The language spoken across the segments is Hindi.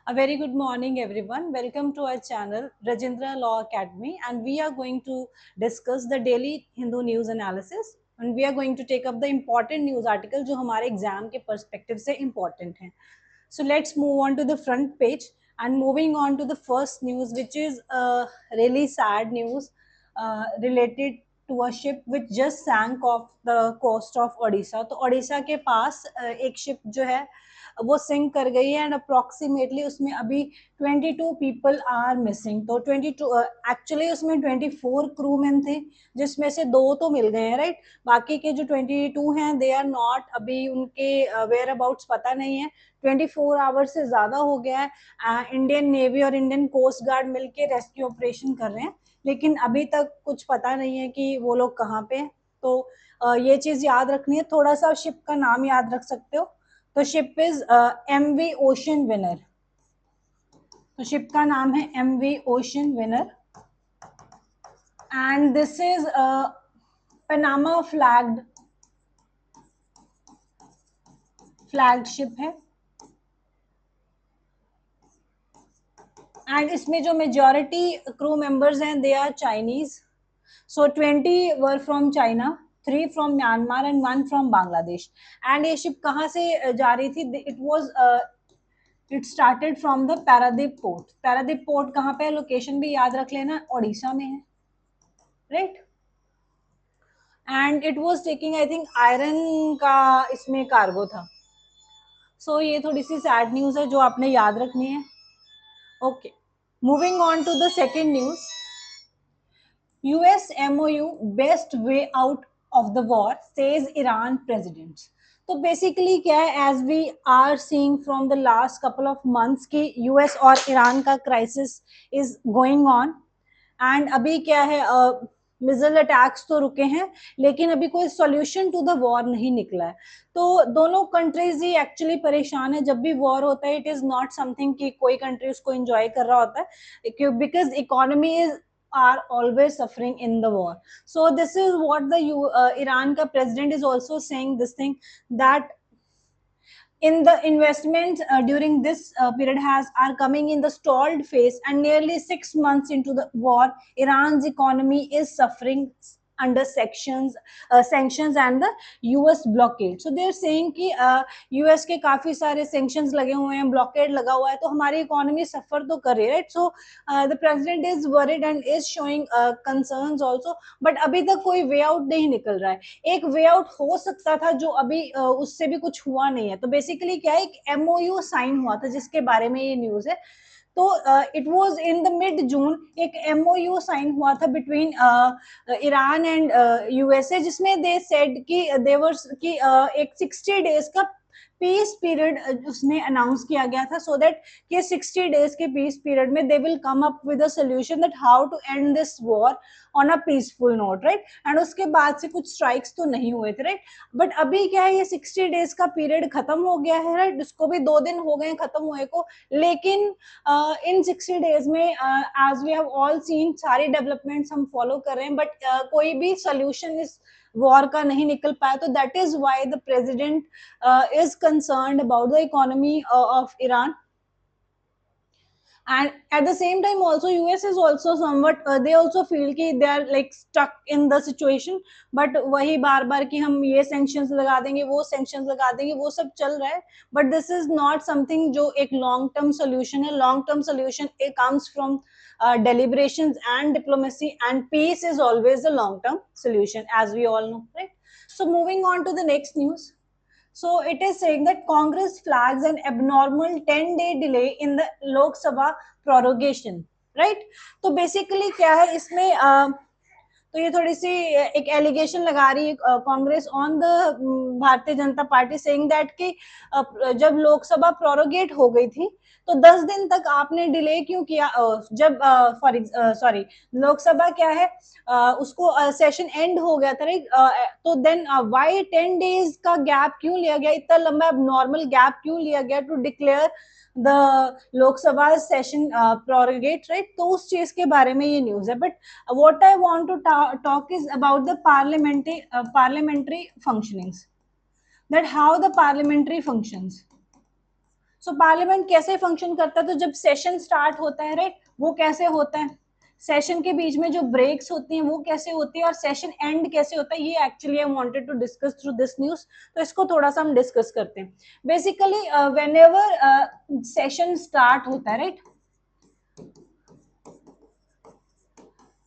A very good morning, everyone. Welcome to our channel, Rajendra Law Academy, and we are going to discuss the daily Hindu news analysis. And we are going to take up the important news article जो हमारे एग्जाम के perspective से important हैं. So let's move on to the front page and moving on to the first news, which is really sad news related to a ship which just sank off the coast of Odisha. तो ओडिशा के पास एक शिप जो है वो सिंक कर गई है एंड अप्रोक्सीमेटली उसमें अभी 22 पीपल आर मिसिंग. तो 22 एक्चुअली उसमें 24 क्रू मैन थे जिसमें से 2 तो मिल गए हैं, राइट. बाकी के जो 22 हैं दे आर नॉट, अभी उनके वेयर अबाउट्स पता नहीं है. 24 आवर्स से ज्यादा हो गया है. इंडियन नेवी और इंडियन कोस्ट गार्ड मिलके रेस्क्यू ऑपरेशन कर रहे हैं, लेकिन अभी तक कुछ पता नहीं है कि वो लोग कहाँ पे हैं. तो ये चीज याद रखनी है. थोड़ा सा शिप का नाम याद रख सकते हो. तो ship is MV Ocean Winner. तो शिप का नाम है MV Ocean Winner and this is Panama flagged ship है. एंड इसमें जो मेजॉरिटी क्रू मेंबर्स हैं they are Chinese. So 20 were from China, 3 from Myanmar and 1 from Bangladesh. And ये शिप कहाँ से जा रही थी? It started from the Paradip port. Paradip port कहाँ पे है? लोकेशन भी याद रख लेना, ओडिशा में है, right. And it was taking I think iron का इसमें कार्गो था. सो ये थोड़ी सी सैड न्यूज है जो आपने याद रखनी है. Okay, moving on to the second news. US MOU best way out of the war, says Iran president. तो बेसिकली क्या है, as we are seeing from the last couple of months की यूएस और ईरान का crisis is going on. And अभी क्या है, मिसाइल अटैक्स तो रुके हैं लेकिन अभी कोई सॉल्यूशन टू द वॉर नहीं निकला है. तो दोनों कंट्रीज ही एक्चुअली परेशान है. जब भी वॉर होता है इट इज नॉट समथिंग कि कोई कंट्री उसको एंजॉय कर रहा होता है, because economy is are always suffering in the war. So this is what the Iran ka president is also saying this thing, that in the investments during this period has are coming in the stalled phase, and nearly 6 months into the war Iran's economy is suffering under sanctions and the US blockade. So they are saying कि US के काफी सारे sanctions लगे हुए हैं, blockade लगा हुआ है, तो हमारी economy suffer तो कर रही है, right. So the president is worried and is showing concerns also, but अभी तक कोई way out नहीं निकल रहा है. एक वे आउट हो सकता था जो अभी उससे भी कुछ हुआ नहीं है. तो बेसिकली क्या है, एक एमओयू साइन हुआ था जिसके बारे में ये न्यूज है. तो it was in the mid June एक एमओयू साइन हुआ था बिटवीन ईरान एंड यूएसए, जिसमें दे सेड कि देवर कि एक 60 डेज का पीस पीरियड उसने अनाउंस किया गया था, सो दैट कि 60 डेज के पीस पीरियड में they will come up with a solution that how to end this war on a peaceful note, right. And उसके बाद से कुछ स्ट्राइक्स तो नहीं हुए थे, राइट. बट अभी क्या है, ये 60 डेज का पीरियड खत्म हो गया है, राइट. उसको भी 2 दिन हो गए खत्म हुए को. लेकिन इन 60 डेज में as we have all seen सारी डेवलपमेंट्स हम फॉलो कर रहे हैं, बट कोई भी सोल्यूशन इस वॉर का नहीं निकल पाया. तो that is why the president is concerned about the economy of Iran. And at the same time also US is also somewhat they also feel कि they are like stuck in the situation. But वही बार बार कि हम ये sanctions लगा देंगे, वो sanctions लगा देंगे, वो सब चल रहा है. But this is not something जो एक long term solution है. Long term solution it comes from deliberations and diplomacy, and peace is always the long term solution, as we all know, right. So moving on to the next news. So it is saying that Congress flags an abnormal 10-day delay in the Lok Sabha prorogation, right. तो basically क्या है इसमें तो ये थोड़ी सी एक एलिगेशन लगा रही है Congress on the Bharatiya Janata party, saying that कि जब लोकसभा प्रोरोगेट हो गई थी तो 10 दिन तक आपने डिले क्यों किया. जब सॉरी लोकसभा क्या है उसको सेशन एंड हो गया था, राइट. तो देन व्हाई 10 डेज का गैप क्यों लिया गया, इतना लंबा नॉर्मल गैप क्यों लिया गया to declare the Lok Sabha session prorogate, right. तो उस चीज के बारे में ये न्यूज है. But what I want to talk is about the parliamentary functionings, that how the parliamentary functions. So parliament कैसे फंक्शन करता है, तो जब सेशन स्टार्ट होता है राइट, वो कैसे होता है, सेशन के बीच में जो ब्रेक्स होती हैं वो कैसे होती है, और सेशन एंड कैसे होता है, ये actually I wanted to discuss through this news, तो इसको थोड़ा सा हम डिस्कस करते हैं। बेसिकली व्हेनेवर सेशन स्टार्ट होता है राइट,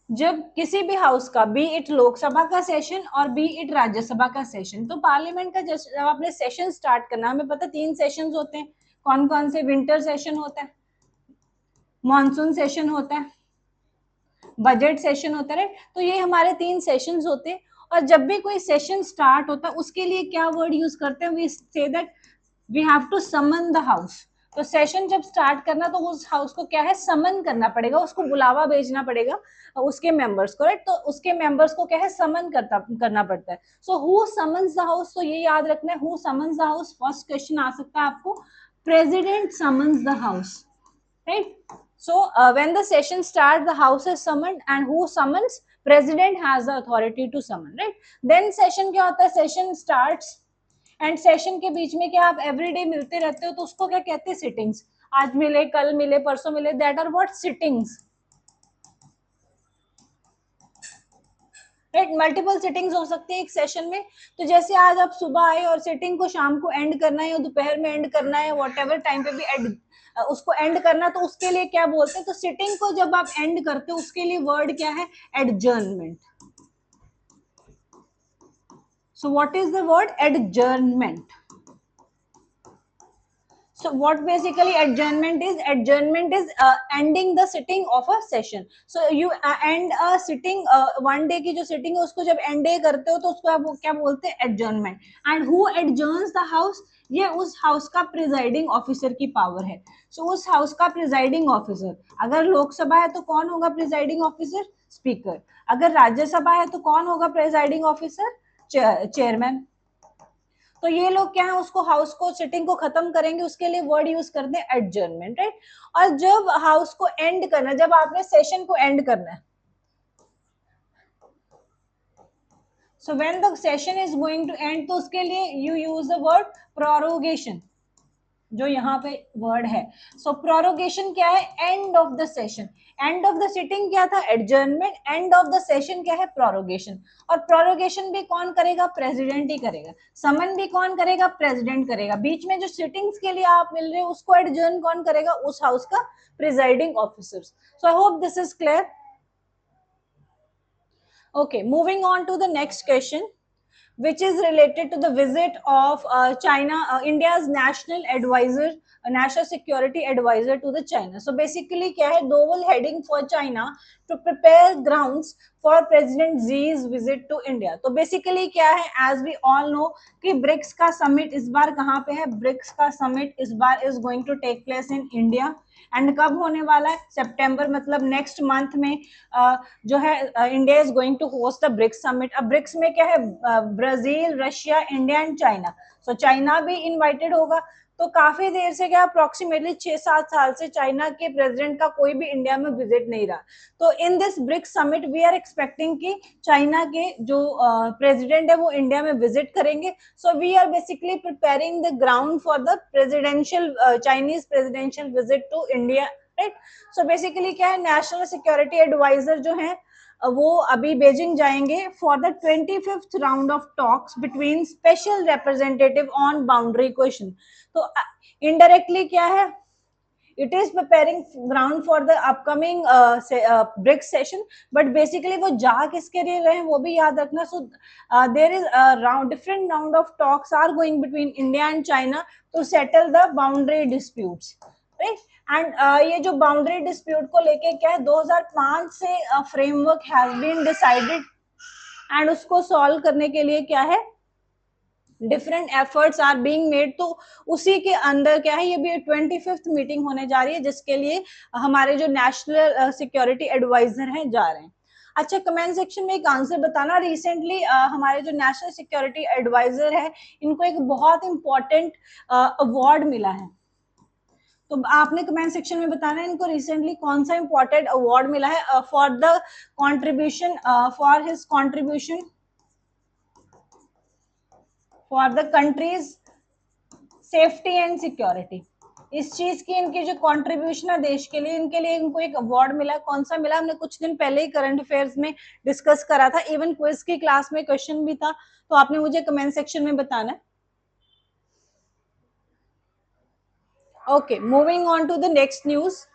जब किसी भी हाउस का, बी इट लोकसभा का सेशन और बी इट राज्यसभा का सेशन, तो पार्लियामेंट का जब आपने सेशन स्टार्ट करना, हमें पता 3 सेशन होते हैं, कौन कौन से, विंटर सेशन होता है, मॉनसून सेशन होता है, बजट सेशन होता है, तो ये हमारे 3 सेशंस होते हैं। और जब भी कोई सेशन स्टार्ट होता है उसके लिए क्या वर्ड यूज करते हैं, we say that we have to summon the house. तो सेशन जब स्टार्ट करना तो उस हाउस को क्या है, समन करना पड़ेगा, उसको बुलावा भेजना पड़ेगा उसके मेंबर्स को राइट, तो उसके मेंबर्स को क्या है, समन करना पड़ता है। So who summons the house, तो ये याद रखना है, who summons the house, first question आ सकता है आपको, president summons the house right. So when the session starts, the house is summoned, and who summons, president has the authority to summon, right. Then session क्या होता है, session starts and session के बीच में क्या आप everyday मिलते रहते हो, तो उसको क्या कहते हैं, sittings, आज मिले, कल मिले, परसों मिले, that are what, sittings, right. Multiple sittings हो सकती है एक सेशन में, तो जैसे आज आप सुबह आए और सिटिंग को शाम को एंड करना है या दोपहर में एंड करना है, वॉट एवर टाइम पे भी उसको एंड करना, तो उसके लिए क्या बोलते हैं, तो सिटिंग को जब आप एंड करते हो उसके लिए वर्ड क्या है, adjournment. So what is the word, adjournment. So what basically adjournment is, adjournment is ending the sitting of a session. So you end a sitting, one day की जो sitting है उसको जब end day करते हो तो उसको आप क्या बोलते हैं, adjournment. And who adjourns the house, ये उस हाउस का प्रिजाइडिंग ऑफिसर की पावर है। सो उस हाउस का प्रिजाइडिंग ऑफिसर, अगर लोकसभा है तो कौन होगा प्रिजाइडिंग ऑफिसर, स्पीकर। अगर राज्यसभा है तो कौन होगा प्रिजाइडिंग ऑफिसर, चेयरमैन। तो ये लोग क्या है, उसको हाउस को सिटिंग को खत्म करेंगे, उसके लिए वर्ड यूज करते हैं एडजर्नमेंट, राइट। और जब हाउस को एंड करना, जब आपने सेशन को एंड करना है, so when the session is going to end, तो उसके लिए you use the word prorogation, जो यहाँ पे वर्ड है। सो प्रोरोगेशन क्या है, end of the session, end of the sitting क्या था, adjournment, end of the session क्या है, प्रोरोगेशन। और प्रोरोगेशन भी कौन करेगा, प्रेसिडेंट ही करेगा। समन भी कौन करेगा, प्रेसिडेंट करेगा। बीच में जो सिटिंग्स के लिए आप मिल रहे हो उसको एडजर्न कौन करेगा, उस हाउस का presiding officer. So I hope this is clear. Okay, moving on to the next question, which is related to the visit of China, India's national advisor, national security advisor to the China. So basically, क्या है, Dovell heading for China to prepare grounds for President Xi's visit to India. तो basically क्या है, as we all know कि ब्रिक्स का समिट इस बार कहाँ पे है, ब्रिक्स का समिट इस बार is going to take place in India. And कब होने वाला है, सितंबर, मतलब नेक्स्ट मंथ में जो है India is going to host the BRICS summit. अब ब्रिक्स में क्या है, Brazil, Russia, India and China. So China भी इनवाइटेड होगा। तो काफी देर से क्या, अप्रोक्सीमेटली 6-7 साल से चाइना के प्रेसिडेंट का कोई भी इंडिया में विजिट नहीं रहा। तो in this BRICS summit we are expecting कि चाइना के जो प्रेसिडेंट है वो इंडिया में विजिट करेंगे। So we are basically preparing the ground for the presidential Chinese presidential visit to India, right. So basically क्या है, नेशनल सिक्योरिटी एडवाइजर जो है वो अभी बेजिंग जाएंगे for the 25th round of talks between special representative on boundary question. तो इनडायरेक्टली क्या है, it is preparing ground for the upcoming BRICS session, but basically वो जा किसके लिए रहे हैं वो भी याद रखना। So there is a different round of talks are going between India and China to settle the boundary disputes, right? And ये जो boundary dispute को लेके क्या है, 2005 से framework has been decided and उसको solve करने के लिए क्या है, different efforts are being made. तो उसी के अंदर क्या है, ये भी 25th मीटिंग होने जा रही है जिसके लिए हमारे जो नेशनल सिक्योरिटी एडवाइजर हैं जा रहे हैं। अच्छा, कमेंट सेक्शन में एक आंसर बताना, रिसेंटली हमारे जो नेशनल सिक्योरिटी एडवाइजर है इनको एक बहुत इंपॉर्टेंट अवार्ड मिला है। तो आपने कमेंट सेक्शन में बताना है इनको रिसेंटली कौन सा इंपॉर्टेंट अवार्ड मिला है for the contribution, for his contribution for the country's safety and security. इस चीज की इनकी जो कंट्रीब्यूशन है देश के लिए, इनके लिए इनको एक अवार्ड मिला। कौन सा मिला, हमने कुछ दिन पहले ही करंट अफेयर्स में डिस्कस करा था, इवन क्विज की क्लास में क्वेश्चन भी था, तो आपने मुझे कमेंट सेक्शन में बताना है। Okay, moving on to the next news.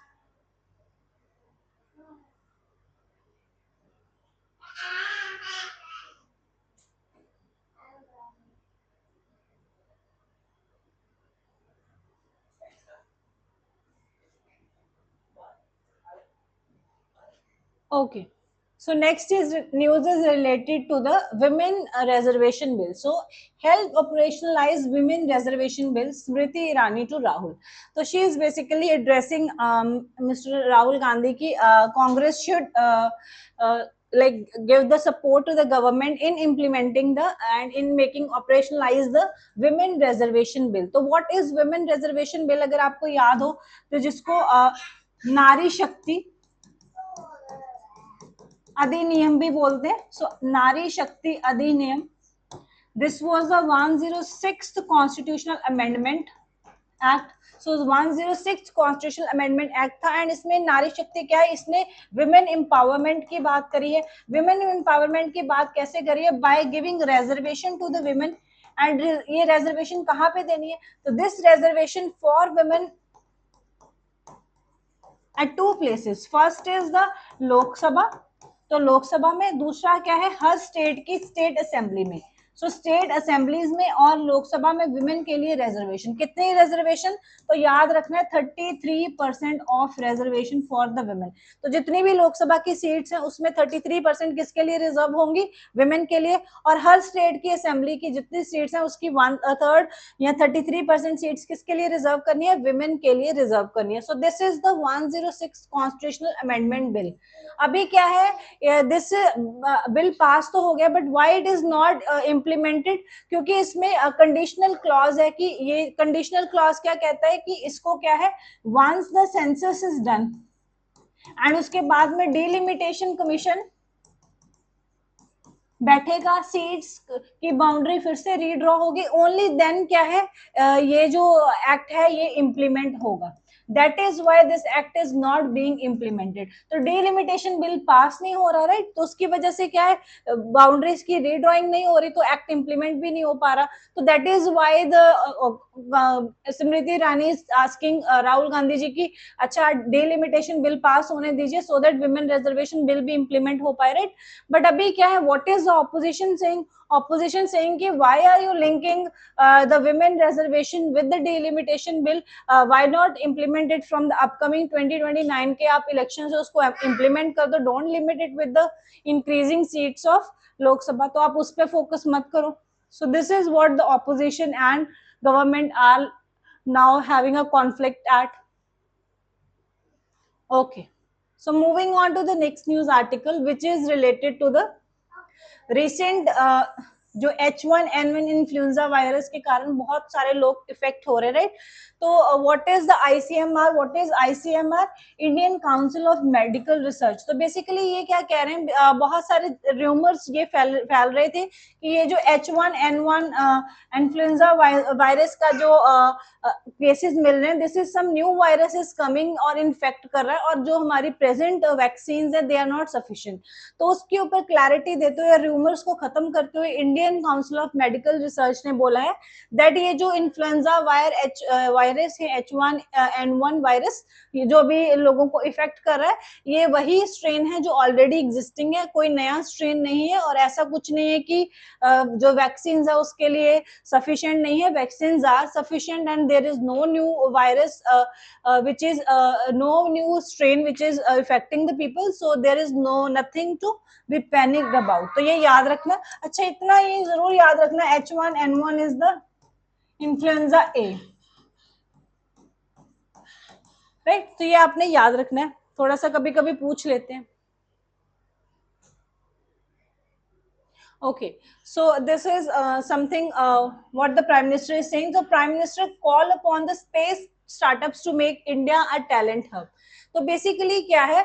Okay. So next is news is related to the women reservation bill. So help operationalize women reservation bill. Smriti Irani to Rahul. So she is basically addressing Mr. Rahul Gandhi ki Congress should like give the support to the government in implementing the and in making operationalize the women reservation bill. तो what is women reservation bill अगर आपको याद हो तो जिसको नारी शक्ति अधिनियम भी बोलते हैं। सो नारी शक्ति अधिनियम, this was the 106th constitutional amendment act. So 106 constitutional amendment act था एंड इसमें नारी शक्ति क्या है, इसने विमेन एम्पावरमेंट की बात करी है। विमेन एम्पावरमेंट की बात कैसे करी है, by giving reservation to the women. And ये रिजर्वेशन कहाँ पे देनी है, तो this reservation for women at two places. First is the Lok Sabha, तो लोकसभा में, दूसरा क्या है हर स्टेट की स्टेट असेंबली में। सो स्टेट असेंबलीज में और लोकसभा में विमेन के लिए रिजर्वेशन। कितनी रिजर्वेशन, तो याद रखना है 33% of reservation for the women. तो जितनी भी लोकसभा की सीट्स हैं उसमें 33% किसके लिए रिजर्व होंगी, विमेन के लिए। और हर स्टेट की असेंबली की जितनी सीट्स हैं उसकी 1/3 या 33% सीट्स किसके लिए रिजर्व करनी है, विमेन के लिए रिजर्व करनी है। So this is the 106 constitutional amendment bill. अभी क्या है, दिस बिल पास तो हो गया but why it is not implemented, क्योंकि इसमें कंडीशनल क्लॉज है कि ये कंडीशनल क्लॉज क्या कहता है कि इसको क्या है, once the census is done and उसके बाद में डिलिमिटेशन कमीशन बैठेगा, सीट्स की बाउंड्री फिर से रीड्रॉ होगी, ओनली देन क्या है ये जो एक्ट है ये इम्प्लीमेंट होगा। That is why this act is not being implemented. तो डिलिमिटेशन बिल पास नहीं हो रहा, राइट, तो उसकी वजह से क्या है, बाउंड्रीज की रीड्रॉइंग नहीं हो रही, तो एक्ट इम्प्लीमेंट भी नहीं हो पा रहा। तो that is why the Smriti Irani is asking Rahul Gandhi ji की अच्छा डिलिमिटेशन बिल पास होने दीजिए so that women reservation bill भी इम्प्लीमेंट हो पाए, राइट। बट अभी क्या है, what is the opposition saying, opposition saying कि why are you linking the women reservation with the delimitation bill, why not implement it from the upcoming 2029 के आप इलेक्शन से उसको implement कर दो, don't limit it with the increasing seats of Lok Sabha, तो आप उस पर फोकस मत करो। so this is what the opposition and government are now having a conflict at. okay, so moving on to the next news article which is related to the recent जो H1N1 इन्फ्लुएंजा वायरस के कारण बहुत सारे लोग इफेक्ट हो रहे, राइट। तो what is the ICMR, what is ICMR, Indian council of medical research. तो बेसिकली ये क्या कह रहे हैं, बहुत सारे रूमर्स ये फैल रहे थे कि ये जो H1N1 इन्फ्लुएंजा वायरस का जो केसेस मिल रहे हैं, this is some new virus is coming और इन्फेक्ट कर रहा है, और जो हमारी प्रेजेंट वैक्सीन है दे आर नॉट सफिशिएंट। तो उसके ऊपर क्लैरिटी देते हुए, रूमर्स को खत्म करते हुए, Indian council of medical research ने बोला है दैट ये जो इन्फ्लुएंजा वायरस है H1N1 वायरस, ये जो भी लोगों को इफेक्ट कर रहा है, ये वही स्ट्रेन है जो ऑलरेडी एग्जिस्टिंग है, कोई नया स्ट्रेन नहीं है। और ऐसा कुछ नहीं है कि जो वैक्सीन है उसके लिए सफिशिएंट नहीं है, vaccine are sufficient and there is no new virus which is no new strain which is affecting the people, so there is nothing to be panicked about। तो ये याद रखना। अच्छा, इतना ये जरूर याद रखना, H1N1 is the influenza A, right. तो ये आपने याद रखना है, थोड़ा सा कभी कभी पूछ लेते हैं। Okay, so this is something what the Prime Minister is saying. So Prime Minister call upon the space startups to make India a talent hub. तो बेसिकली क्या है,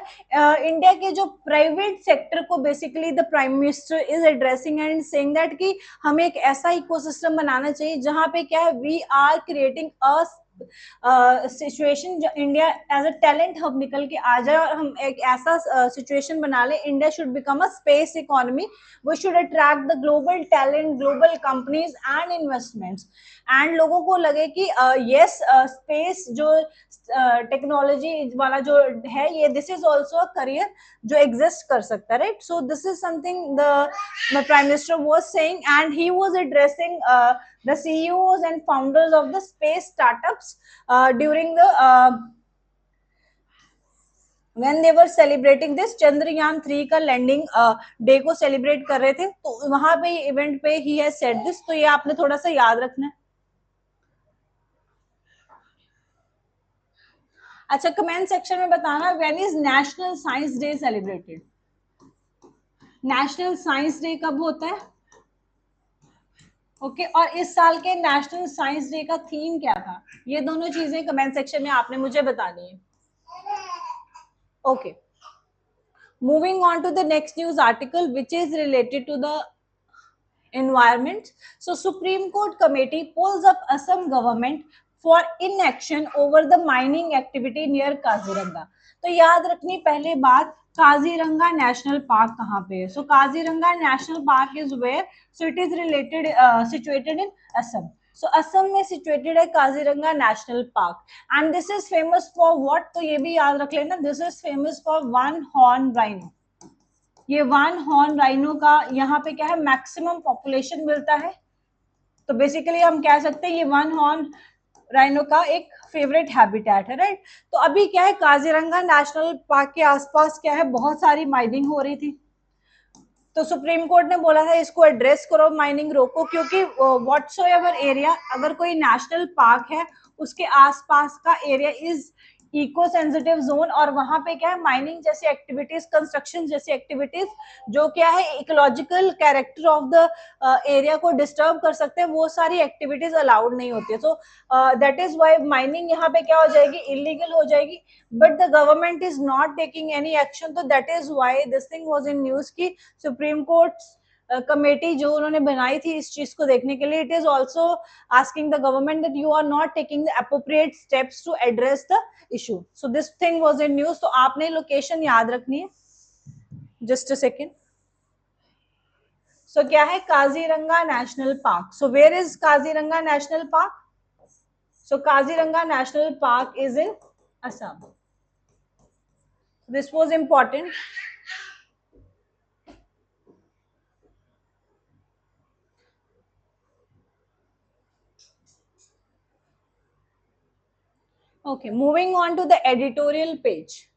इंडिया के जो प्राइवेट सेक्टर को basically the prime minister is addressing and saying that कि हमें एक ऐसा इकोसिस्टम बनाना चाहिए जहां पे क्या है, we are creating a situation India as a talent hub निकल के आ जाए और हम एक ऐसा सिचुएशन बना ले, India should become a space economy, we should attract the global talent, global companies and investments, and लोगों को लगे कि यस स्पेस जो टेक्नोलॉजी वाला जो है ये this is also a career जो एग्जिस्ट कर सकता है, right? So this is something the prime minister was saying, and he was addressing the CEOs and founders of the space startups during the when they were celebrating this Chandrayaan 3 का लैंडिंग डे को सेलिब्रेट कर रहे थे, तो वहां पे इवेंट पे ही हैज सेड दिस, तो ये आपने थोड़ा सा याद रखना है। अच्छा, कमेंट सेक्शन में बताना when is national science day celebrated. National science day कब होता है? ओके और इस साल के नेशनल साइंस डे का थीम क्या था? ये दोनों चीजें कमेंट सेक्शन में आपने मुझे बतानी है। Okay, moving on to the next news article which is related to the environment. So Supreme Court committee pulls up Assam government for inaction over the mining activity near Kaziranga. तो याद रखनी पहले बात, काजीरंगा नेशनल पार्क कहाँ पे है? So Kaziranga national park is where, so it is related situated in Assam. So Assam में सिचुएटेड है Kaziranga national park, and this is famous for what? तो ये भी याद रख लेना, this is famous for one horn rhino. ये वन हॉर्न राइनो का यहाँ पे क्या है, मैक्सिमम पॉपुलेशन मिलता है, तो बेसिकली हम कह सकते हैं ये वन हॉर्न राइनो का एक फेवरेट हैबिटेट है, राइट? तो अभी क्या है, काजीरंगा नेशनल पार्क के आसपास क्या है, बहुत सारी माइनिंग हो रही थी, तो सुप्रीम कोर्ट ने बोला था इसको एड्रेस करो, माइनिंग रोको, क्योंकि व्हाटसोएवर एरिया, अगर कोई नेशनल पार्क है उसके आसपास का area is eco sensitive zone, और वहां पे क्या है, माइनिंग जैसी एक्टिविटीज, कंस्ट्रक्शन जैसी एक्टिविटीज जो क्या है ecological character of the area को डिस्टर्ब कर सकते हैं, वो सारी एक्टिविटीज अलाउड नहीं होती है। So that is why mining यहाँ पे क्या हो जाएगी, इलीगल हो जाएगी, but the government is not taking any action. तो that is why this thing was in news की सुप्रीम कोर्ट कमेटी जो उन्होंने बनाई थी इस चीज को देखने के लिए, it is also asking the government that you are not taking the appropriate steps to address the issue. So this thing was in news, तो आपने लोकेशन याद रखनी है, जस्ट अ सेकेंड। सो क्या है, Kaziranga national park. So where is Kaziranga national park? So Kaziranga national park is in Assam. This was important. Okay, moving on to the editorial page.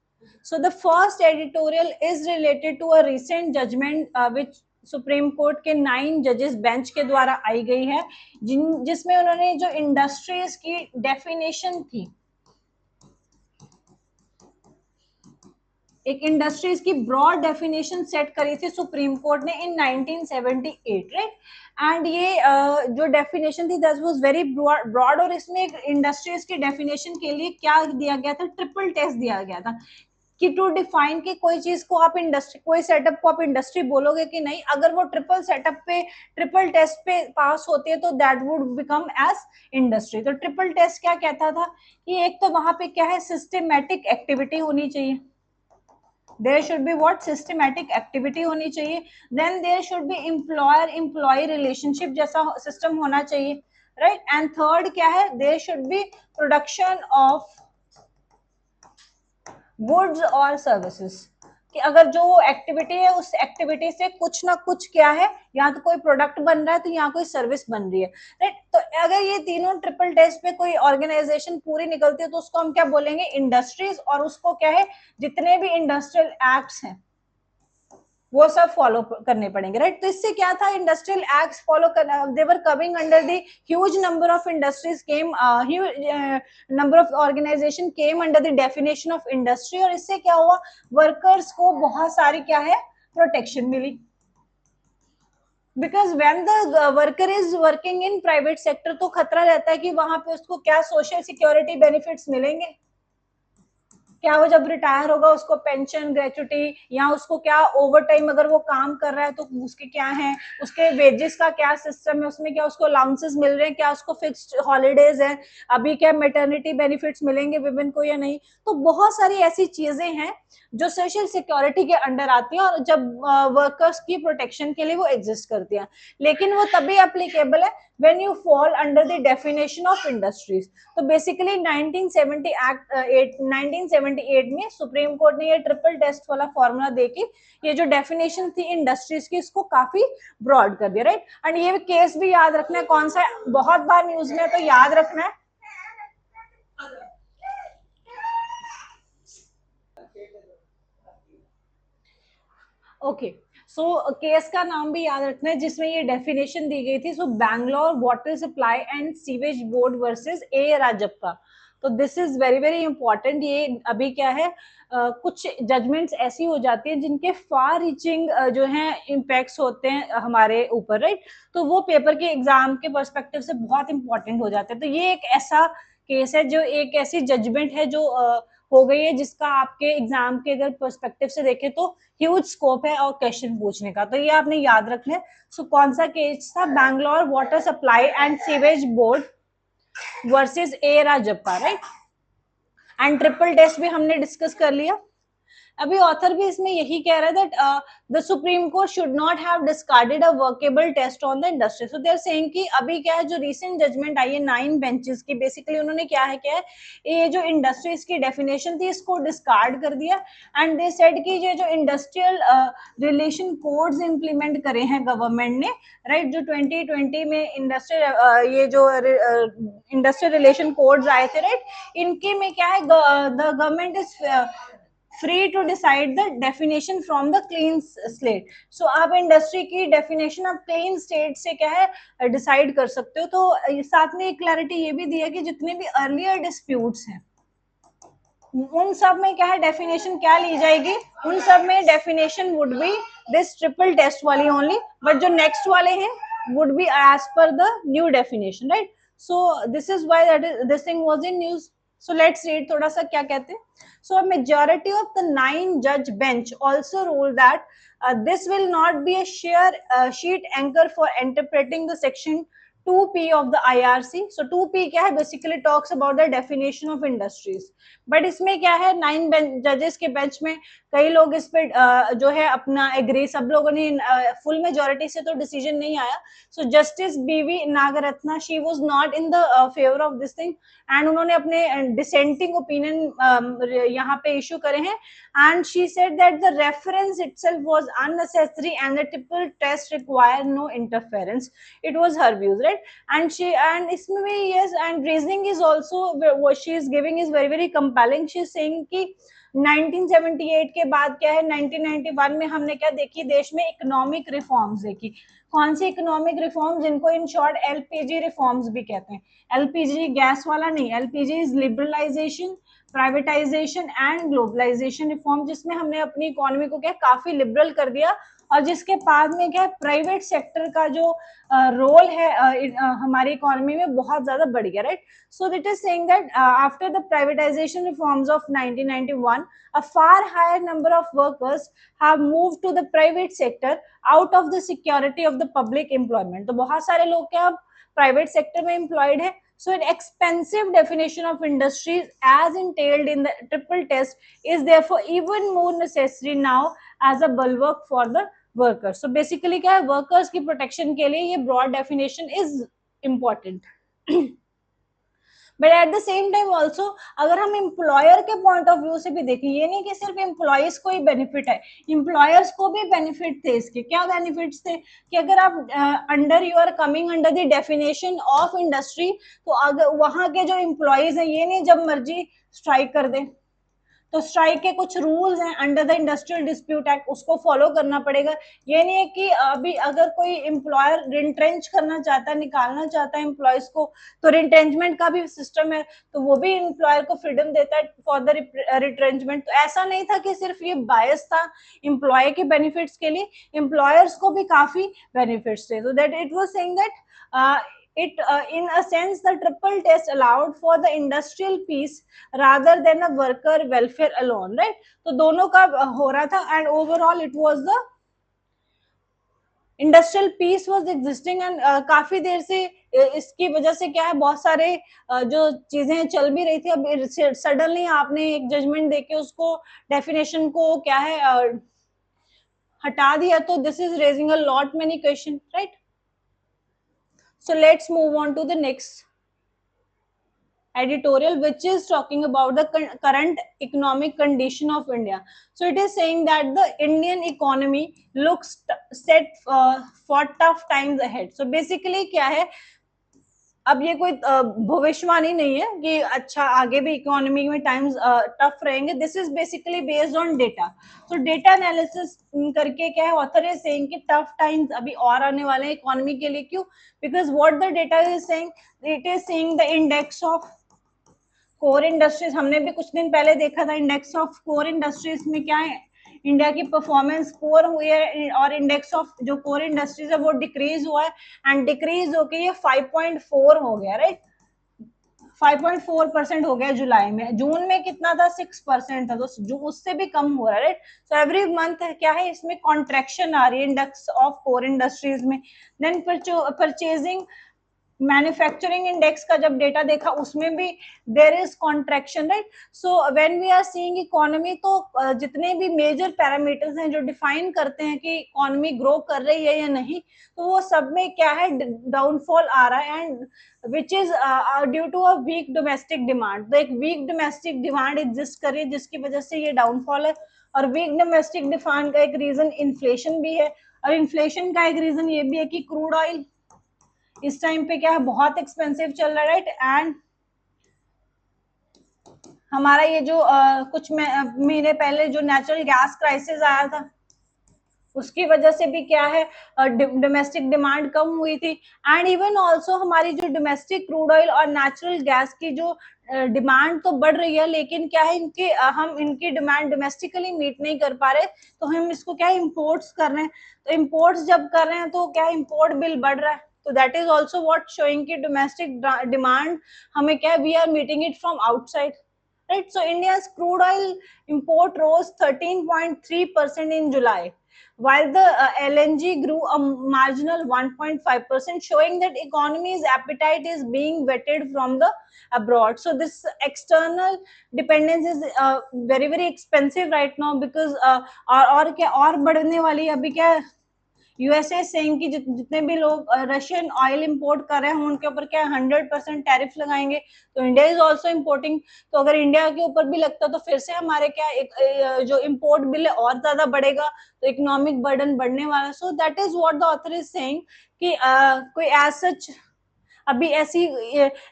So the first editorial is related to a recent judgment which supreme court के 9 जजेस बेंच के द्वारा आई गई है, जिसमें उन्होंने जो इंडस्ट्रीज की डेफिनेशन थी, एक इंडस्ट्रीज की ब्रॉड डेफिनेशन सेट करी थी सुप्रीम कोर्ट ने इन 1978, राइट? एंड ये जो डेफिनेशन थी दैट वाज वेरी ब्रॉड, और इसमें एक इंडस्ट्रीज की डेफिनेशन के लिए क्या दिया गया था, ट्रिपल टेस्ट दिया गया था कि टू डिफाइन कि कोई चीज को आप इंडस्ट्री, कोई सेटअप को आप इंडस्ट्री बोलोगे कि नहीं, अगर वो ट्रिपल सेटअप पे, ट्रिपल टेस्ट पे पास होती है तो that would become as industry. तो ट्रिपल टेस्ट क्या कहता था कि एक तो वहां पे क्या है, सिस्टमेटिक एक्टिविटी होनी चाहिए, there should be what, systematic activity होनी चाहिए, then there should be employer employee relationship जैसा सिस्टम होना चाहिए, right? and third क्या है, there should be production of goods और सर्विसेज, कि अगर जो एक्टिविटी है उस एक्टिविटी से कुछ ना कुछ क्या है, यहाँ तो कोई प्रोडक्ट बन रहा है तो यहाँ कोई सर्विस बन रही है, राइट? तो अगर ये तीनों ट्रिपल टेस्ट पे कोई ऑर्गेनाइजेशन पूरी निकलती है तो उसको हम क्या बोलेंगे, इंडस्ट्रीज, और उसको क्या है, जितने भी इंडस्ट्रियल एक्ट्स हैं वो सब फॉलो करने पड़ेंगे, राइट? तो इससे क्या था, इंडस्ट्रियल एक्ट्स फॉलो करना, they were coming under the huge number of industries came, number of organisation came under the definition of industry, और इससे क्या हुआ, वर्कर्स को बहुत सारी क्या है, प्रोटेक्शन मिली, because when the worker is working in private sector तो खतरा रहता है कि वहां पे उसको क्या, सोशल सिक्योरिटी बेनिफिट्स मिलेंगे क्या वो जब रिटायर होगा उसको पेंशन, ग्रेचुटी, या उसको क्या ओवर टाइम अगर वो काम कर रहा है तो उसके क्या है, उसके वेजेस का क्या सिस्टम है, उसमें क्या उसको अलाउंसेस मिल रहे हैं, क्या उसको फिक्स्ड हॉलीडेज है, अभी क्या मैटरनिटी बेनिफिट्स मिलेंगे विमेन को या नहीं। तो बहुत सारी ऐसी चीजें हैं जो सोशल सिक्योरिटी के अंडर आती है और जब वर्कर्स की प्रोटेक्शन के लिए वो एग्जिस्ट करती है, लेकिन वो तभी एप्लीकेबल है when you fall under the definition of industries. तो बेसिकली 1978 में सुप्रीम कोर्ट ने ये ट्रिपल टेस्ट वाला फॉर्मूला देके ये जो डेफिनेशन थी इंडस्ट्रीज की इसको काफी ब्रॉड कर दिया, राइट। एंड ये केस भी याद रखना है, कौन सा बहुत बार न्यूज में, तो याद रखना है ओके। सो केस का नाम भी याद रखना है जिसमें ये डेफिनेशन दी गई थी। So Bangalore water supply and sewage board versus A Rajappa. तो this is very very important. ये अभी क्या है, कुछ जजमेंट्स ऐसी हो जाती है जिनके फार रीचिंग जो है इम्पैक्ट्स होते हैं हमारे ऊपर, राइट। तो वो पेपर के एग्जाम के पर्सपेक्टिव से बहुत इंपॉर्टेंट हो जाते हैं। तो ये एक ऐसा केस है जो एक ऐसी जजमेंट है जो हो गई है जिसका आपके एग्जाम के अगर पर्सपेक्टिव से देखें तो ह्यूज स्कोप है और क्वेश्चन पूछने का। तो ये आपने याद रखना है। सो कौन सा केस था, Bangalore water supply and sewage board versus A Rajappa, right. And triple test भी हमने डिस्कस कर लिया। अभी ऑथर भी इसमें यही कह रहा है that the supreme court should not have discarded a workable test on the industry. So they are saying कि अभी क्या है, जो रिसेंट जजमेंट आई है 9 बेंचेस की, बेसिकली उन्होंने क्या है ये जो इंडस्ट्रीज की डेफिनेशन थी इसको डिस्कार्ड कर दिया। एंड दे सेड कि ये जो इंडस्ट्रियल रिलेशन कोड्स इंप्लीमेंट करे हैं गवर्नमेंट ने, राइट, जो 2020 में इंडस्ट्रियल ये जो इंडस्ट्रियल रिलेशन कोड्स आए थे, राइट, इनके में क्या है, the government is free to decide the definition from the clean slate. So आप इंडस्ट्री की डेफिनेशन आप क्लीन स्टेट से क्या है डिसाइड कर सकते हो। तो साथ में एक क्लैरिटी ये भी दी है कि जितने भी अर्लियर डिस्प्यूट्स हैं उन सब में क्या है डेफिनेशन क्या ली जाएगी, उन सब में definition would be this triple test वाली ओनली, बट जो नेक्स्ट वाले हैं वुड बी एज पर the new definition, right. So this is why that is this thing was in news. So let's read थोड़ा सा क्या कहते हैं। So a majority of the 9 judge bench also ruled that this will not be a sheet anchor for interpreting the section 2p of the IRC. So 2p क्या है, basically talks about the definition of industries. But इसमें क्या है, 9 जजेस के बेंच में कई लोग इस पे जो है अपना एग्री, सब लोगों ने फुल मेजोरिटी से तो डिसीजन नहीं आया। So justice B V Nagarathna she was not in the favour of this thing and उन्होंने अपने डिसेंटिंग ओपिनियन यहाँ पे इशू करे हैं। And she said that the reference itself was unnecessary and the triple test require no interference. It was her views, right. And she and इसमें भी yes, and reasoning is also what she is giving is very very compelling. She is saying कि 1978 के बाद क्या है, 1991 में हमने क्या देखी, देश में इकोनॉमिक रिफॉर्म्स देखी। कौन सी इकोनॉमिक रिफॉर्म, जिनको इन शॉर्ट एलपीजी रिफॉर्म्स भी कहते हैं। एलपीजी गैस वाला नहीं, LPG is liberalisation, privatisation and globalisation reform, जिसमें हमने अपनी इकोनॉमी को क्या काफी लिबरल कर दिया और जिसके बाद में क्या प्राइवेट सेक्टर का जो रोल है हमारी इकोनॉमी में बहुत ज्यादा बढ़ गया, right. So it is saying that after the privatisation reforms of 1991 a far higher number of workers have moved to the private sector out of the security of the public employment. तो बहुत सारे लोग क्या प्राइवेट सेक्टर में एम्प्लॉयड है। So an expensive definition of industries as entailed in the triple test is therefore even more necessary now as a bulwark for the workers. So basically क्या है, workers की protection के लिए ये broad definition is important. But at the same time also अगर हम एम्प्लॉयर के पॉइंट ऑफ व्यू से भी देखें, ये नहीं कि सिर्फ एम्प्लॉयज को ही बेनिफिट है, एम्प्लॉयर्स को भी बेनिफिट थे इसके। क्या बेनिफिट्स थे कि अगर आप under you are coming under the definition of industry, तो अगर वहां के जो एम्प्लॉयज हैं ये नहीं जब मर्जी स्ट्राइक कर दें, तो स्ट्राइक के कुछ रूल्स हैं under the industrial dispute act, उसको फॉलो करना पड़ेगा। ये नहीं है कि अभी अगर कोई एम्प्लॉयर रिट्रेंच करना चाहता है, निकालना चाहता है एम्प्लॉयज को, तो रिट्रेंचमेंट का भी सिस्टम है, तो वो भी एम्प्लॉयर को फ्रीडम देता है फॉर द रिट्रेंचमेंट। तो ऐसा नहीं था कि सिर्फ ये बायस था एम्प्लॉय के बेनिफिट्स के लिए, एम्प्लॉयर्स को भी काफी बेनिफिट्स थे। So that it was saying that it in a sense the triple test allowed for the industrial peace rather than a worker welfare alone, right? तो दोनों का हो रहा था, and overall it was the industrial piece was existing, and काफी देर से इसकी वजह से क्या है, बहुत सारे जो चीजें चल भी रही थी, अब सडनली आपने एक जजमेंट देके उसको डेफिनेशन को क्या है हटा दिया, तो this is raising a lot many question, right? So let's move on to the next editorial, which is talking about the current economic condition of India. So it is saying that the Indian economy looks set for tough times ahead. So basically क्या है, अब ये कोई भविष्यवाणी नहीं है कि अच्छा आगे भी इकोनॉमी में टाइम्स टफ रहेंगे. This is basically based on data. So data analysis करके क्या है, ऑथर इज सेइंग कि टफ टाइम्स अभी और आने वाले हैं इकोनॉमी के लिए. क्यों? Because what the data is saying, it is saying the index of core industries. हमने भी कुछ दिन पहले देखा था, इंडेक्स ऑफ कोर इंडस्ट्रीज में क्या है, इंडिया की परफॉर्मेंस पुअर हुई है, और इंडेक्स ऑफ जो कोर इंडस्ट्रीज है वो डिक्रीज हुआ है, एंड डिक्रीज होके ये 5.4 हो गया, राइट? 5.4% हो गया जुलाई में. जून में कितना था? 6% था, तो जो उससे भी कम हो रहा है, राइट? सो एवरी मंथ क्या है, इसमें कॉन्ट्रेक्शन आ रही है इंडेक्स ऑफ कोर इंडस्ट्रीज में. देन परचेजिंग मैन्युफैक्चरिंग इंडेक्स का जब डेटा देखा, उसमें भी there is contraction, right? So when we are seeing economy, तो जितने भी मेजर पैरामीटर्स हैं जो डिफाइन करते हैं कि इकोनॉमी ग्रो कर रही है या नहीं, तो वो सब में क्या है, डाउनफॉल आ रहा है, and which is due to a weak domestic demand. तो एक वीक डोमेस्टिक डिमांड एग्जिस्ट कर रही है जिसकी वजह से ये डाउनफॉल है. और वीक डोमेस्टिक डिमांड का एक रीजन इन्फ्लेशन भी है, और इन्फ्लेशन का एक रीजन ये भी है कि क्रूड ऑयल इस टाइम पे क्या है, बहुत एक्सपेंसिव चल रहा है, राइट? एंड हमारा ये जो कुछ महीने पहले जो नेचुरल गैस क्राइसिस आया था, उसकी वजह से भी क्या है, डोमेस्टिक डिमांड कम हुई थी. एंड इवन ऑल्सो हमारी जो डोमेस्टिक क्रूड ऑयल और नेचुरल गैस की जो डिमांड तो बढ़ रही है, लेकिन क्या है, इनके हम इनकी डिमांड डोमेस्टिकली मीट नहीं कर पा रहे, तो हम इसको क्या इम्पोर्ट्स कर रहे हैं. तो इम्पोर्ट्स जब कर रहे हैं तो क्या इम्पोर्ट बिल बढ़ रहा है. तो that is also what showing कि डोमेस्टिक डिमांड हमें क्या, we are meeting it from outside, right? So India's crude oil import rose 13.3% in July, while the LNG grew a marginal 1.5%, showing that economy's appetite is being wetted from the abroad. So this external dependence is very very expensive right now, because और क्या और बढ़ने वाली अभी क्या, यूएसए सेइंग कि जितने भी लोग रशियन ऑयल इंपोर्ट कर रहे हैं उनके ऊपर क्या 100% टैरिफ लगाएंगे. तो इंडिया इज ऑल्सो इम्पोर्टिंग. तो अगर इंडिया के ऊपर भी लगता तो फिर से हमारे क्या एक जो इम्पोर्ट बिल है और ज्यादा बढ़ेगा, तो इकोनॉमिक बर्डन बढ़ने वाला. सो that is what the author is saying कि कोई एज सच अभी ऐसी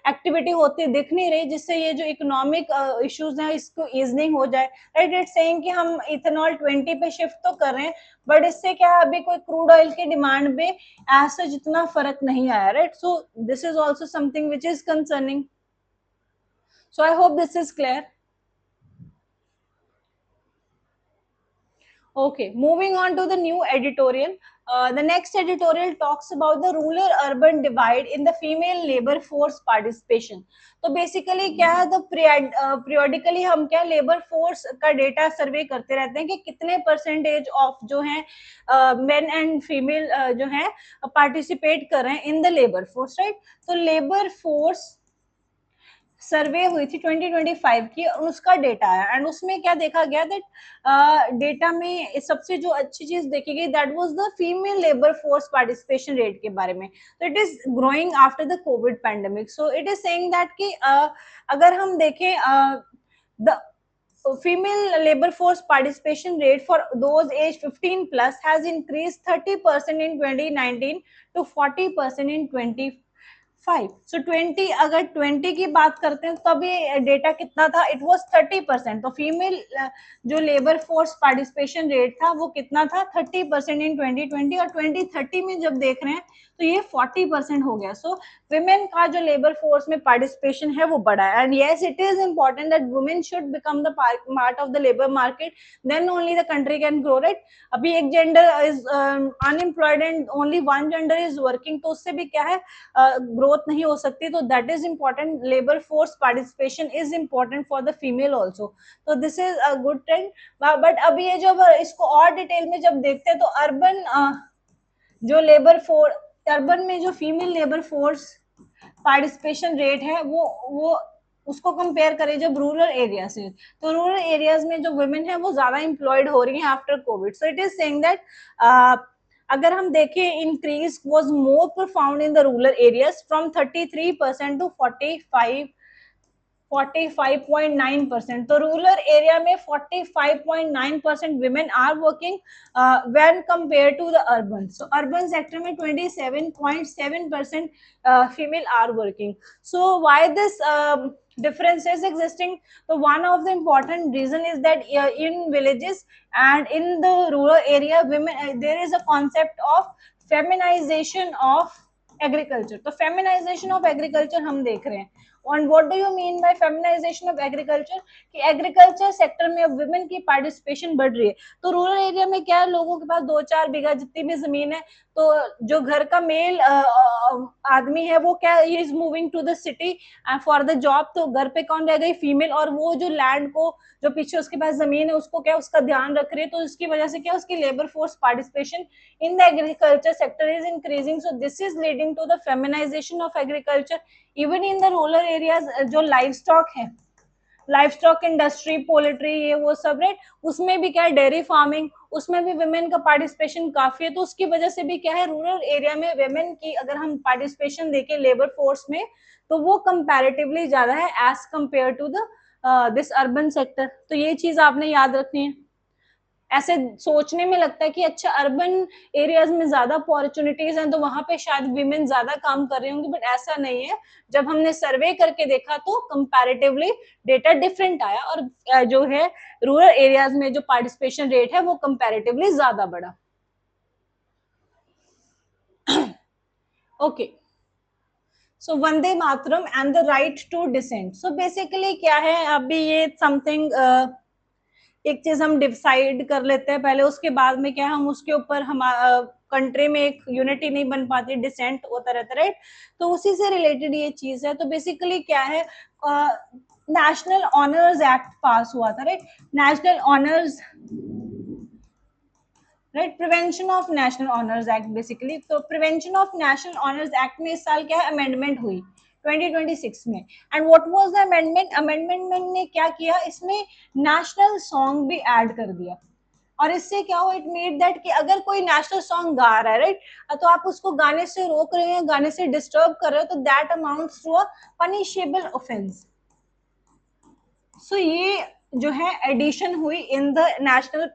एक्टिविटी होती दिख नहीं रही जिससे ये जो इकोनॉमिक इश्यूज हैं इसको ईजनिंग हो जाए, राइट? इट्स सेइंग कि हम इथेनॉल 20 पे शिफ्ट तो कर रहे हैं, बट इससे क्या अभी कोई क्रूड ऑयल की डिमांड पे ऐसा जितना फर्क नहीं आया, right? So this is also something which is concerning. So I hope this is clear. Okay, moving on to the new editorial. The next editorial talks about the rural-urban divide in the female labor force participation. तो basically क्या है, तो periodically हम क्या labor force का data survey करते रहते हैं कि कितने percentage of जो हैं men and female जो हैं participate कर रहे हैं in the labor force, right? तो labor force सर्वे हुई थी 2025 की, उसका डेटा है, एंड उसमें क्या देखा गया दैट डेटा में सबसे जो अच्छी चीज देखी गई that was the female labour force participation rate के बारे में. तो it is growing after the Covid pandemic. So it is saying that कि अगर हम देखें the female labor force participation rate for those age 15 plus has increased 30% in 2019 to 40% in 20 5. So 20 अगर 20 की बात करते हैं तब ये डेटा कितना था, इट वाज 30%. तो फीमेल जो लेबर फोर्स पार्टिसिपेशन रेट था वो कितना था, 30% इन 2020, और 2030 में जब देख रहे हैं तो ये 40% हो गया. सो विमेन का जो लेबर फोर्स में पार्टिसिपेशन है वो बढ़ा है, and yes it is important that women should become the part of the labour market, then only the country can grow, right? अभी एक gender is unemployed and only one gender is working, तो उससे भी क्या है ग्रोथ ग्रोथ नहीं हो सकती, तो that is important, labour force participation is important for the female also, तो this is a good trend. But अभी ये जब इसको और डिटेल में जब देखते हैं तो अर्बन जो लेबर फोर्स, अर्बन में जो female labour force participation rate है वो उसको कंपेयर करें जब रूरल एरिया से, तो रूरल एरियाज में जो वुमेन है वो ज्यादा एम्प्लॉयड हो रही हैं after covid. So it is saying that अगर हम देखें increase was more profound in the rural areas from 33% to 45.9%, तो रूरल एरिया में 45.9% women are working when compared to the urban. So urban sector में 27.7% female are working. So why this difference is existing? So one of the important reason is that in villages and in the rural area, women there is a concept of feminization of agriculture. तो फेमिनाइजेशन ऑफ एग्रीकल्चर हम देख रहे हैं। और what do you mean by feminisation of agriculture, कि एग्रीकल्चर सेक्टर में अब वुमेन की पार्टिसिपेशन बढ़ रही है। तो रूरल एरिया में क्या है, लोगों के पास 2-4 बीघा जितनी भी जमीन है, तो जो घर का मेल आदमी है वो क्या, he is moving to the city for the job, तो घर पे कौन रह गई, फीमेल, और वो जो लैंड को, जो पीछे उसके पास जमीन है उसको क्या, उसका ध्यान रख रही है, तो इसकी वजह से क्या, उसकी labour force participation in the agriculture sector is increasing. So this is leading to the feminisation of agriculture. Even in the rural areas जो लाइव स्टॉक है, लाइव स्टॉक इंडस्ट्री, पोल्ट्री, ये वो सब, राइट, उसमें भी क्या है, डेयरी फार्मिंग, उसमें भी वुमेन का पार्टिसिपेशन काफी है। तो उसकी वजह से भी क्या है, रूरल एरिया में वुमेन की अगर हम पार्टिसिपेशन देखें लेबर फोर्स में, तो वो कंपैरेटिवली ज्यादा है as compare to the this urban sector. तो ये चीज आपने याद रखनी है। ऐसे सोचने में लगता है कि अच्छा अर्बन एरियाज में ज्यादा अपॉर्चुनिटीज हैं तो वहां पे शायद विमेन ज्यादा काम कर रही होंगी, बट ऐसा नहीं है। जब हमने सर्वे करके देखा तो कंपैरेटिवली डेटा डिफरेंट आया, और जो है रूरल एरियाज में जो पार्टिसिपेशन रेट है वो कंपैरेटिवली ज्यादा बढ़ा। Okay, so Vande Mataram and the right to dissent. So basically क्या है, अभी ये समथिंग एक चीज हम डिसाइड कर लेते हैं पहले, उसके बाद में क्या है, हम उसके ऊपर हम कंट्री में एक यूनिटी नहीं बन पाती, डिसेंट होता रहता, राइट। तो उसी से रिलेटेड ये चीज है। तो बेसिकली क्या है, नेशनल ऑनर्स एक्ट पास हुआ था, right, national honours, right, prevention of national honours act basically. तो prevention of national honours act में इस साल क्या है, अमेंडमेंट हुई 2026 में। And what was the amendment, amendment ने क्या किया, इसमें नेशनल सॉन्ग भी ऐड कर दिया। और इससे क्या हो, इट मेड दैट कि अगर कोई नेशनल सॉन्ग गा रहा है, राइट, तो आप उसको गाने से रोक रहे हैं, गाने से डिस्टर्ब कर रहे हो, तो that amounts to a punishable offence. So ये जो है एडिशन हुई in the national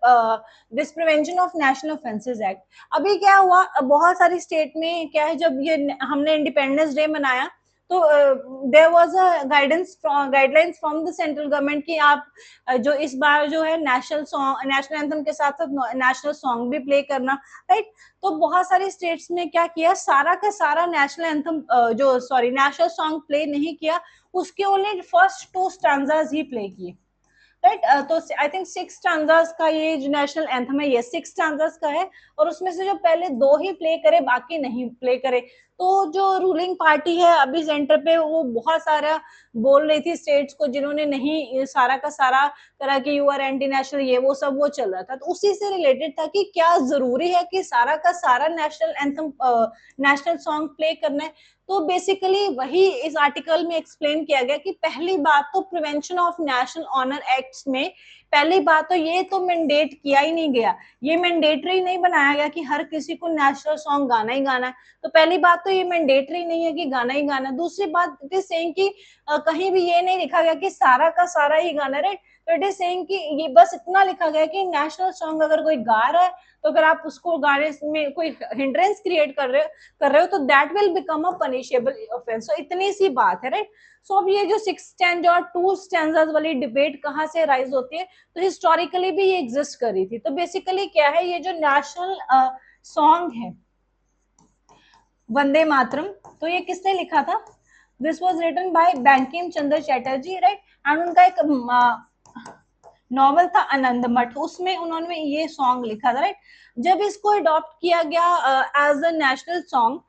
this prevention of national offences act. अभी क्या हुआ, बहुत सारी स्टेट में क्या है, जब ये हमने इंडिपेंडेंस डे मनाया तो there was a guidelines from the central government कि आप जो इस बार जो है नेशनल सॉन्ग, नेशनल एंथम के साथ साथ नेशनल सॉन्ग भी प्ले करना, राइट। तो बहुत सारी स्टेट्स में क्या किया, सारा का सारा नेशनल एंथम जो सॉरी नेशनल सॉन्ग प्ले नहीं किया, उसके ओनली फर्स्ट 2 स्टैंजास ही प्ले किए, राइट। तो आई थिंक 6 स्टैंजास का ये जो नेशनल एंथम है ये 6 स्टैंजास का है, और उसमें से जो पहले 2 ही प्ले करे, बाकी नहीं प्ले करे। तो जो रूलिंग पार्टी है अभी सेंटर पे, वो बहुत सारा बोल रही थी स्टेट्स को जिन्होंने नहीं सारा का सारा करा कि यू आर एंटी नेशनल, ये वो सब वो चल रहा था। तो उसी से रिलेटेड था कि क्या जरूरी है कि सारा का सारा national anthem national song play करना है। तो बेसिकली वही इस आर्टिकल में एक्सप्लेन किया गया कि पहली बात तो prevention of national honour acts में पहली बात तो ये तो मैंडेट किया ही नहीं गया, ये मैंडेटरी नहीं बनाया गया कि हर किसी को नेशनल सॉन्ग गाना ही गाना है। तो पहली बात तो ये मैंडेटरी नहीं है कि गाना ही गाना। दूसरी बात इट इज सेइंग कि कहीं भी ये नहीं लिखा गया कि सारा का सारा ही गाना, राइट। तो इट इज सेइंग कि ये बस इतना लिखा गया कि नेशनल सॉन्ग अगर कोई गा रहा है तो अगर आप उसको गाने में कोई हिंड्रेंस क्रिएट कर रहे हो तो that will become a punishable offence. So इतनी सी बात है, राइट। सो अब ये जो 6 स्टैंजा और 2 स्टैंजास वाली डिबेट कहाँ से राइज होती है, तो हिस्टोरिकली भी ये एग्जिस्ट करी थी। तो बेसिकली क्या है, ये जो नेशनल सॉन्ग है वंदे मातरम, तो ये किसने लिखा था, this was written by Bankim Chandra Chatterjee, right. And उनका एक नॉवल था आनंद मठ, उसमें उन्होंने ये सॉन्ग लिखा था, राइट। जब इसको अडॉप्ट किया गया एज अ नेशनल सॉन्ग,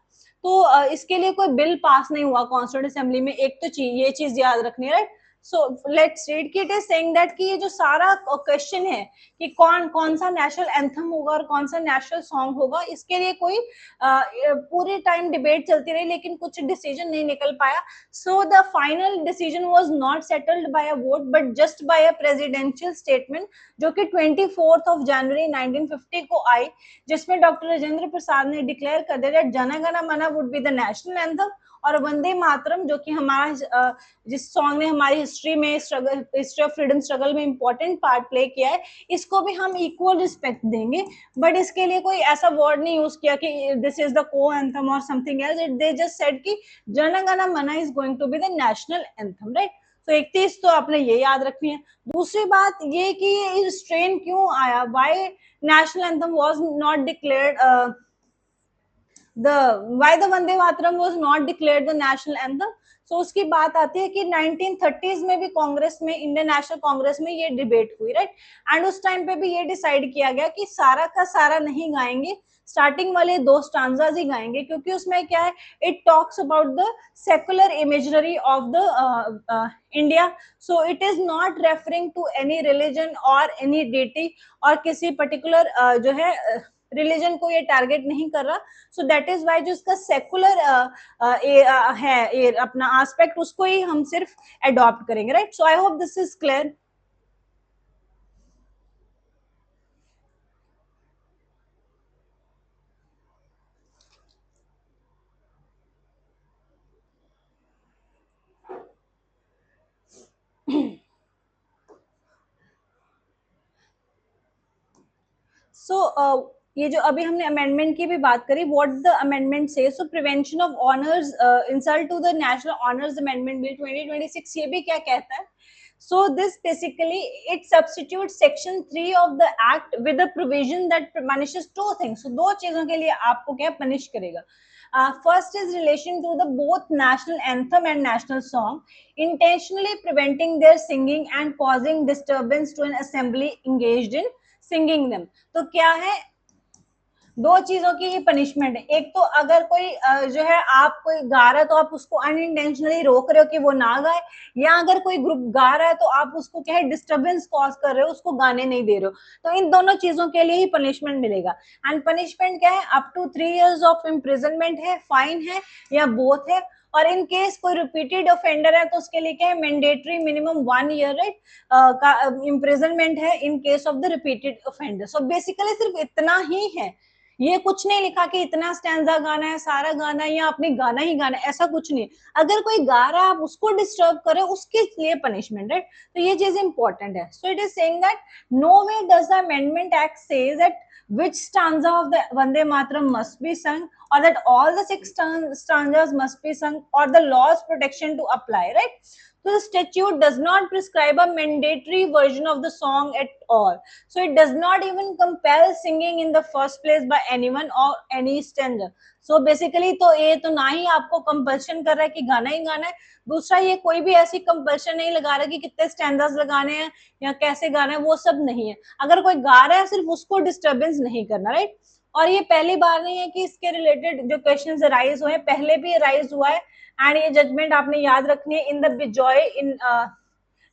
तो इसके लिए कोई बिल पास नहीं हुआ कॉन्स्टिट्यूंट असेंबली में, एक तो ये चीज याद रखनी है, राइट। सो लेट्स रीड कि इट इज सेइंग दैट कि ये जो सारा क्वेश्चन है कि कौन कौन सा नेशनल एंथम होगा और कौन सा नेशनल सॉन्ग होगा, इसके लिए कोई पूरे टाइम डिबेट चलती रही लेकिन कुछ डिसीजन नहीं निकल पाया। So the final decision was not settled bye a vote but just by a presidential statement, जो कि 24 जनवरी 1950 को आई, जिसमें डॉक्टर राजेंद्र प्रसाद ने डिक्लेयर कर दिया जन गण मन would be the national anthem, और वंदे मातरम जो कि हमारा जिस सॉन्ग ने हमारी हिस्ट्री में struggle, history of freedom struggle में इंपॉर्टेंट पार्ट प्ले किया है, इसको भी हम इक्वल रिस्पेक्ट देंगे। बट इसके लिए कोई ऐसा वर्ड नहीं यूज किया कि this is the co anthem और something else, they just said कि Jana Gana Mana is going to be the national anthem, right. तो एक चीज तो आपने ये याद रखनी है। दूसरी बात ये कि स्ट्रेन क्यों आया, why national anthem was not declared, why the Vande Mataram was not declared the national anthem। so उसकी बात आती है कि 1930s में भी कांग्रेस में, इंडियन नेशनल कांग्रेस में ये डिबेट हुई, राइट। एंड उस टाइम पे भी ये डिसाइड किया गया कि सारा का सारा नहीं गाएंगे, स्टार्टिंग वाले 2 स्टांजाज ही गाएंगे, क्योंकि उसमें क्या है, it talks about the secular imagery of the India. So it is not referring to any religion और एनी डेटी, और किसी पर्टिकुलर जो है रिलीजन को ये टारगेट नहीं कर रहा। सो दैट इज वाई जो इसका सेकुलर है अपना एस्पेक्ट, उसको ही हम सिर्फ अडॉप्ट करेंगे, right. So I hope this is clear. So ये जो अभी हमने अमेंडमेंट की भी बात करी, व्हाट द अमेंडमेंट से, so prevention of honours insult to the national honours amendment bill 2026, ये भी क्या कहता है। So this basically it substitutes section 3 of the act with a provision that punishes 2 things। so 2 चीजों के लिए आपको क्या पनिश करेगा। First is relation to the both national anthem and national song, intentionally preventing their singing and causing disturbance to an assembly engaged in singing them। तो क्या है, 2 चीजों की ही पनिशमेंट है। एक तो अगर कोई जो है आप कोई गा रहा है तो आप उसको अनइंटेंशनली रोक रहे हो कि वो ना गाए, या अगर कोई ग्रुप गा रहा है तो आप उसको क्या है डिस्टरबेंस कॉज कर रहे हो, उसको गाने नहीं दे रहे हो। तो इन दोनों चीजों के लिए ही पनिशमेंट मिलेगा। एंड पनिशमेंट क्या है, up to 3 years of imprisonment है, फाइन है, या बोथ है। और इन केस कोई रिपीटेड ऑफेंडर है तो उसके लिए क्या है, मैंडेटरी मिनिमम 1 year, राइट, का इम्प्रिजनमेंट है in case of the repeated offender. So basically सिर्फ इतना ही है, ये कुछ नहीं लिखा कि इतना स्टैंजा गाना है, सारा गाना है, या आपने गाना ही गाना है, ऐसा कुछ नहीं। अगर कोई गा रहा है आप उसको डिस्टर्ब करें, उसके लिए पनिशमेंट, राइट। तो ये चीज इंपॉर्टेंट है। So it is saying that no way does the amendment act says that which stanza of the Vande Mataram must be sung, or that all the 6 stanzas must be sung, or the law's protection to apply, right। So the statute does not prescribe a mandatory version of the song at all। So it does not even compel singing in the first place by anyone or any stanza। So basically तो ये तो ना ही आपको कंपल्शन कर रहा है कि गाना ही गाना है, दूसरा ये कोई भी ऐसी कंपल्शन नहीं लगा रहा कि कितने स्टैंडर्स लगाने हैं या कैसे गाना है, वो सब नहीं है। अगर कोई गा रहा है सिर्फ उसको डिस्टर्बेंस नहीं करना, राइट। और ये पहली बार नहीं है कि इसके रिलेटेड जो क्वेश्चंस राइज हुए, पहले भी राइज हुआ है। एंड ये जजमेंट आपने याद रखनी है, in the Bijoy in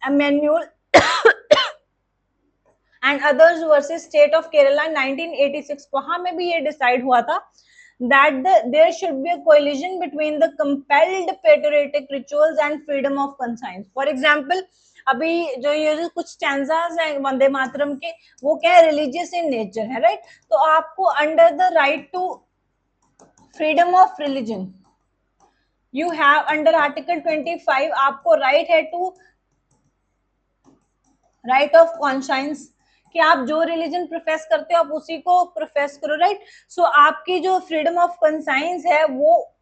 एमेन्यूल and others versus state of Kerala 1986, वहां में भी ये डिसाइड हुआ था that there should be a collision between the compelled patriotic rituals and freedom of conscience। for example अभी जो ये जो कुछ स्टैंजास हैं वंदे मातरम के, वो क्या है, रिलीजियस इन नेचर है, राइट। तो आपको under the right to freedom of religion you have under article 25 आपको राइट है टू राइट ऑफ कॉन्शियंस, कि आप जो रिलीजन प्रोफेस करते हो आप उसी को प्रोफेस करो, राइट। सो आपकी जो फ्रीडम ऑफ कंसाइंस है वो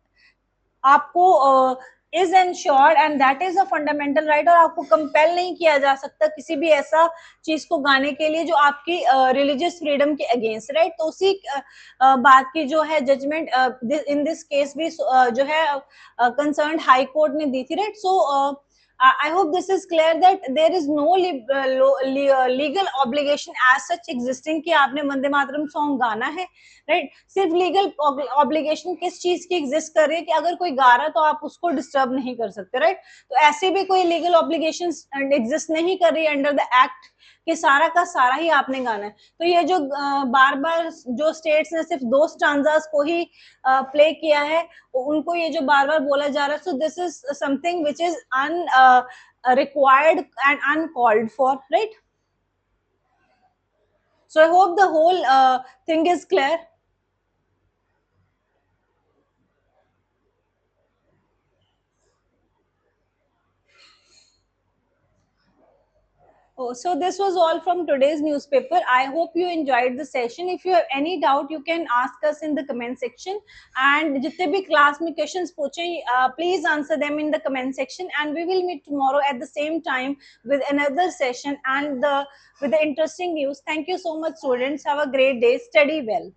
आपको is ensured and that is a fundamental right, और आपको कंपेल नहीं किया जा सकता किसी भी ऐसा चीज को गाने के लिए जो आपकी रिलीजियस फ्रीडम के अगेंस्ट, राइट। तो उसी बात की जो है जजमेंट इन दिस केस भी जो है कंसर्न्ड हाई कोर्ट ने दी थी, right. So I hope this is clear that there is no legal obligation as such existing कि आपने वंदे मातरम सॉन्ग गाना है, राइट? सिर्फ लीगल ऑब्लिगेशन किस चीज की एग्जिस्ट कर रही है कि अगर कोई गा रहा है तो आप उसको डिस्टर्ब नहीं कर सकते, राइट? तो ऐसी भी कोई लीगल ऑब्लिगेशन एग्जिस्ट नहीं कर रही अंडर द एक्ट कि सारा का सारा ही आपने गाना है। तो ये जो बार बार जो स्टेट्स ने सिर्फ दो स्टांजास को ही प्ले किया है, उनको ये जो बार बार बोला जा रहा है, so this is something which is अन required and uncalled for, right? So I hope the whole thing is clear. Oh, so this was all from today's newspaper. I hope you enjoyed the session. If you have any doubt, you can ask us in the comment section. And जितने भी class में questions पूछे, please answer them in the comment section. And we will meet tomorrow at the same time with another session and with the interesting news. Thank you so much, students. Have a great day. Study well.